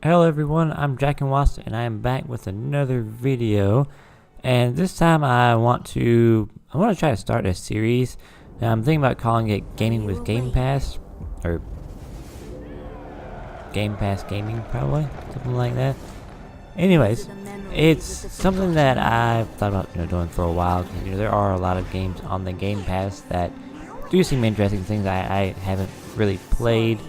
Hello everyone, I'm Jack and Wasp and I am back with another video, and this time I want to try to start a series. Now, I'm thinking about calling it Gaming with Game Pass, or GamePass Gaming, probably something like that. Anyways, it's something that I've thought about doing for a while, because there are a lot of games on the Game Pass that do seem interesting, things I haven't really played.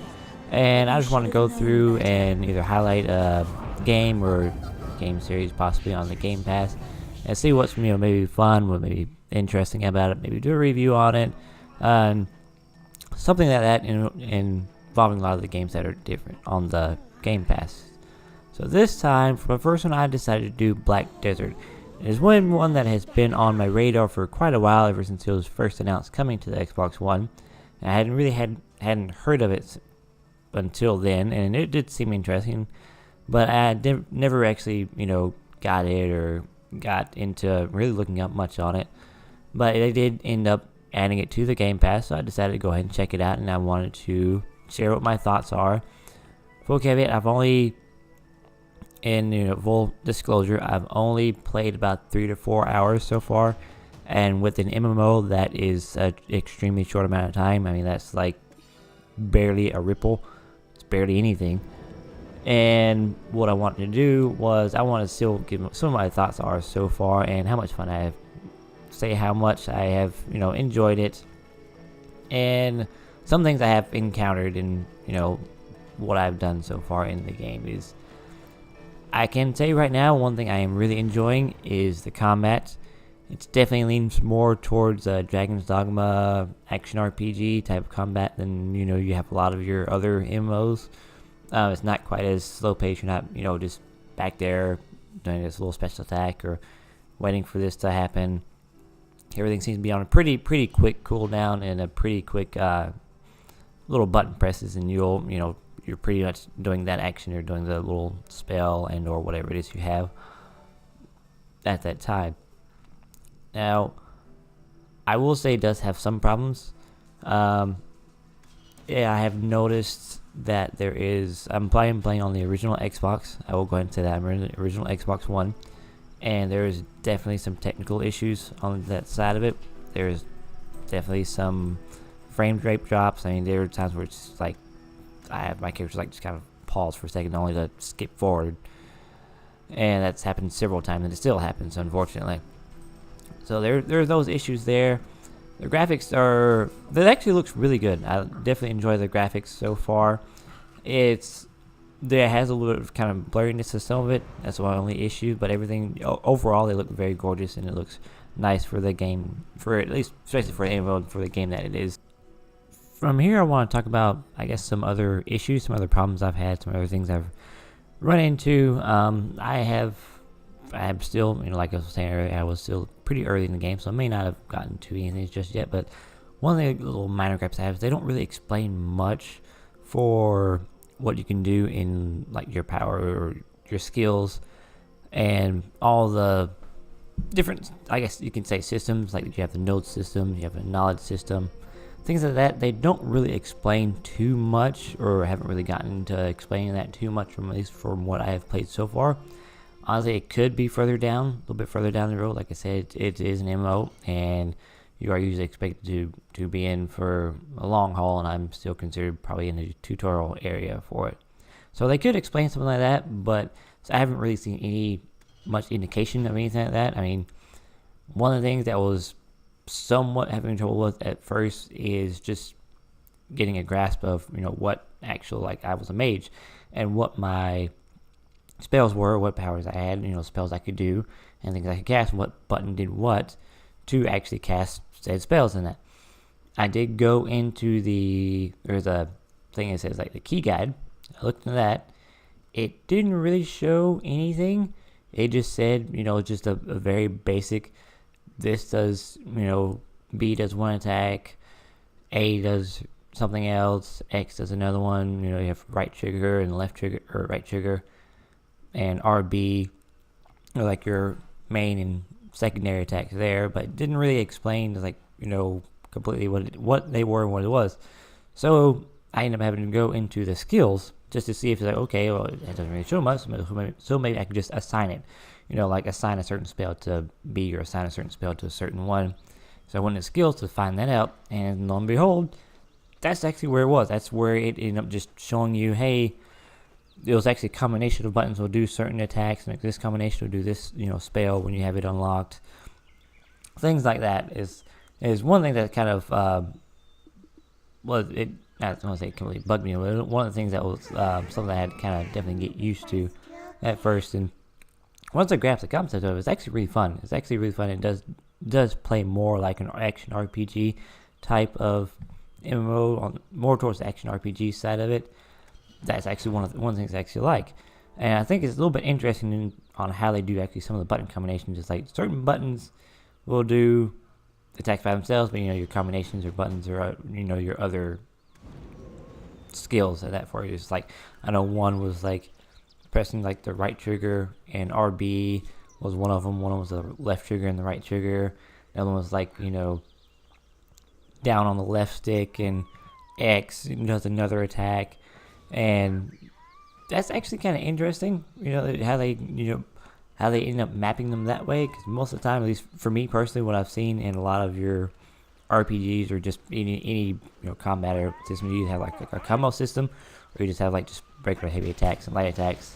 And I just want to go through and either highlight a game or game series possibly on the Game Pass and see what's maybe fun, what maybe interesting about it, maybe do a review on it, something like that involving a lot of the games that are different on the Game Pass. So this time, for the first one, I decided to do Black Desert. It is one that has been on my radar for quite a while, ever since it was first announced coming to the Xbox One. And I hadn't heard of it until then, and it did seem interesting, but I never actually got it or got into really looking up much on it. But they did end up adding it to the Game Pass, so I decided to go ahead and check it out, and I wanted to share what my thoughts are. Full caveat, I've only, in full disclosure, I've only played about 3 to 4 hours so far, and with an MMO that is an extremely short amount of time. I mean, that's like barely a ripple, barely anything. And what I wanted to do was I want to still give some of my thoughts are so far and how much fun I have, say how much I have enjoyed it, and some things I have encountered in what I've done so far in the game. Is I can say right now, one thing I am really enjoying is the combat. It definitely leans more towards Dragon's Dogma action RPG type of combat than you have a lot of your other MMOs. It's not quite as slow paced. You're not just back there doing this little special attack or waiting for this to happen. Everything seems to be on a pretty quick cooldown and a pretty quick little button presses, and you're pretty much doing that action. You're doing the little spell and or whatever it is you have at that time. Now, I will say it does have some problems. Yeah, I have noticed that there is. I'm playing on the original Xbox. I will go ahead and say that I'm in the original Xbox One, and there is definitely some technical issues on that side of it. There's definitely some frame rate drops. I mean, there are times where it's just like I have my characters just kind of pause for a second, only to skip forward, and that's happened several times, and it still happens, unfortunately. So there are those issues there. The graphics that actually looks really good. I definitely enjoy the graphics so far. There has a little bit of kind of blurriness to some of it. That's my only issue. But everything overall, they look very gorgeous, and it looks nice for the game, for at least especially for the game that it is. From here, I want to talk about, I guess, some other issues, some other problems I've had, some other things I've run into. I'm still, like I was saying earlier, I was still pretty early in the game, so I may not have gotten to anything just yet. But one of the little minor gripes I have is they don't really explain much for what you can do in like your power or your skills and all the different, I guess you can say, systems. Like you have the node system, you have a knowledge system, things like that. They don't really explain too much, or haven't really gotten into explaining that too much, at least from what I have played so far. Honestly, it could be further down, a little bit further down the road. Like I said, it is an MMO, and you are usually expected to be in for a long haul, and I'm still considered probably in the tutorial area for it. So they could explain something like that, but I haven't really seen much indication of anything like that. I mean, one of the things that was somewhat having trouble with at first is just getting a grasp of what actual, like, I was a mage and what my spells were, what powers I had, spells I could do, and things I could cast, what button did what to actually cast said spells in that. I did go into there's a thing that says like the key guide. I looked into that. It didn't really show anything. It just said, just a very basic, this does, B does one attack, A does something else, X does another one, you have right trigger and left trigger, or right trigger, and RB are like your main and secondary attacks there, but it didn't really explain completely what they were and what it was. So I ended up having to go into the skills just to see if it's like, okay, well, it doesn't really show much, so maybe I could just assign it. Like assign a certain spell to B or assign a certain spell to a certain one. So I went to skills to find that out, and lo and behold, that's actually where it was. That's where it ended up just showing you, hey, it was actually a combination of buttons will do certain attacks, and this combination will do this, spell when you have it unlocked. Things like that is one thing that kind of, I don't want to say it completely bugged me, but one of the things that was something I had to kind of definitely get used to at first. And once I grasped the concept of it, it's actually really fun. It's actually really fun. It does play more like an action RPG type of MMO, more towards the action RPG side of it. That's actually one of the things I actually like. And I think it's a little bit interesting on how they do actually some of the button combinations. Just like certain buttons will do attacks by themselves, but your combinations or buttons or your other skills at that for you. It's like, I know one was like pressing like the right trigger, and RB was one of them. One was the left trigger and the right trigger. The other one was like, down on the left stick, and X does another attack. And that's actually kind of interesting, how they end up mapping them that way. Because most of the time, at least for me personally, what I've seen in a lot of your RPGs or just any combat or system, you have like a combo system, or you just have like just regular heavy attacks and light attacks,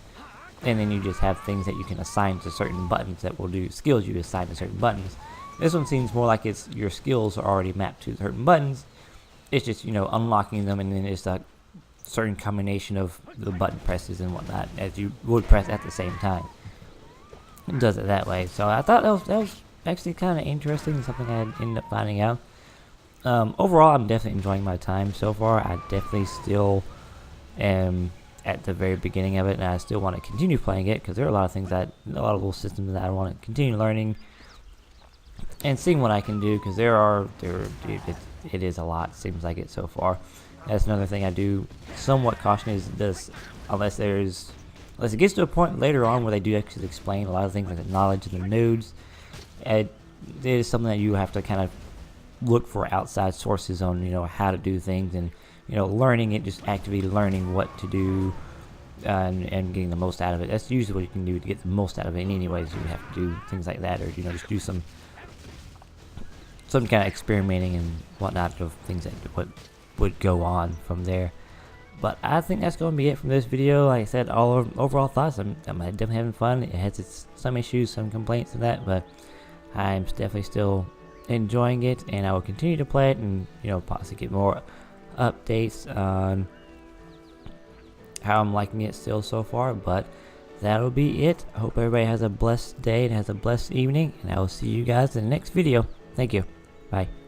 and then you just have things that you can assign to certain buttons that will do skills you assign to certain buttons. This one seems more like it's your skills are already mapped to certain buttons. It's just unlocking them, and then it's a certain combination of the button presses and whatnot as you would press at the same time. It does it that way. So I thought that was actually kind of interesting, something I ended up finding out. Overall, I'm definitely enjoying my time so far. I definitely still am at the very beginning of it, and I still want to continue playing it because there are a lot of little systems that I want to continue learning and seeing what I can do, because it is a lot, seems like it so far. That's another thing I do somewhat caution is this, unless it gets to a point later on where they do actually explain a lot of things like the knowledge and the nodes. It is something that you have to kind of look for outside sources on, how to do things, and learning it, just actively learning what to do, and getting the most out of it. That's usually what you can do to get the most out of it. In any ways, you have to do things like that, or just do some kind of experimenting and whatnot of things that would go on from there. But I think that's going to be it from this video. Like I said, overall thoughts, I'm definitely having fun. It has some issues, some complaints and that, but I'm definitely still enjoying it, and I will continue to play it, and possibly get more updates on how I'm liking it still so far. But that'll be it. I hope everybody has a blessed day and has a blessed evening, and I will see you guys in the next video. Thank you. Bye.